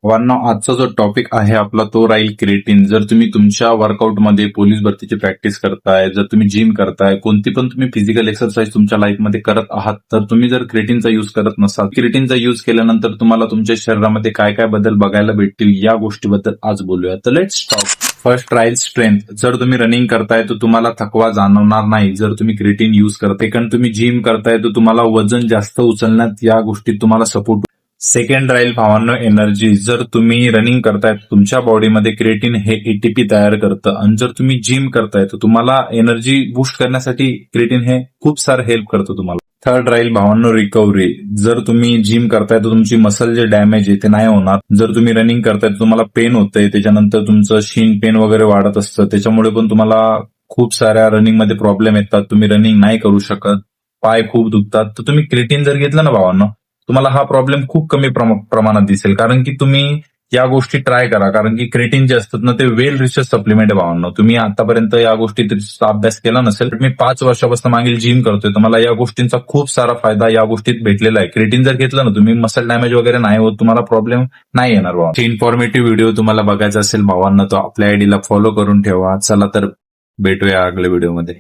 भावांनो, आजचा जो टॉपिक आहे आपला तो राहील क्रिएटिन. जर तुम्ही तुमच्या वर्कआउटमध्ये पोलीस भरतीची प्रॅक्टिस करताय, जर तुम्ही जिम करताय, कोणती पण तुम्ही फिजिकल एक्सरसाइज तुमच्या लाईफमध्ये करत आहात, तर तुम्ही जर क्रिएटिनचा यूज करत नसाल, क्रिएटिनचा यूज केल्यानंतर तुम्हाला तुमच्या शरीरामध्ये काय काय बदल बघायला भेटतील या गोष्टीबद्दल आज बोलूया. तर लेट्स टॉक. फर्स्ट राहील स्ट्रेंथ. जर तुम्ही रनिंग करताय तर तुम्हाला थकवा जाणवणार नाही जर तुम्ही क्रिएटिन यूज करताय. कारण तुम्ही जिम करताय तर तुम्हाला वजन जास्त उचलण्यात या गोष्टीत तुम्हाला सपोर्ट. सेकंड राहील भावांनो एनर्जी. जर तुम्ही रनिंग करताय तुमच्या बॉडीमध्ये क्रिएटिन हे एटीपी तयार करतं, आणि जर तुम्ही जिम करताय तर तुम्हाला एनर्जी बूस्ट करण्यासाठी क्रिएटिन हे खूप सारं हेल्प करतं तुम्हाला. थर्ड राहील भावांनो रिकव्हरी. जर तुम्ही जिम करताय तर तुमची मसल जे डॅमेज आहे ते नाही होणार. जर तुम्ही रनिंग करताय तर तुम्हाला पेन होतंय, त्याच्यानंतर तुमचं शीन पेन वगैरे वाढत असतं, त्याच्यामुळे पण तुम्हाला खूप साऱ्या रनिंगमध्ये प्रॉब्लेम येतात, तुम्ही रनिंग नाही करू शकत, पाय खूप दुखतात. तर तुम्ही क्रिएटिन जर घेतलं ना भावांनो, तुम्हाला हा प्रॉब्लेम खूप कमी प्रमाणात दिसेल. कारण की तुम्ही या गोष्टी ट्राय करा, कारण की क्रिएटिन जे असतात ना ते वेल रिसर्च सप्लिमेंट आहे भावांनो. तुम्ही आतापर्यंत या गोष्टीचा अभ्यास केला नसेल, मी 5 वर्षापासून मागील जिम करतोय तर मला या गोष्टींचा खूप सारा फायदा या गोष्टीत भेटलेला आहे. क्रिएटिन जर घेतलं ना तुम्ही, मसल डॅमेज वगैरे नाही होत, तुम्हाला प्रॉब्लेम नाही येणार भावा. इन्फॉर्मेटिव्ह व्हिडिओ तुम्हाला बघायचा असेल भावांना तर आपल्या आयडीला फॉलो करून ठेवा. चला तर भेटूया अगल्या व्हिडिओमध्ये.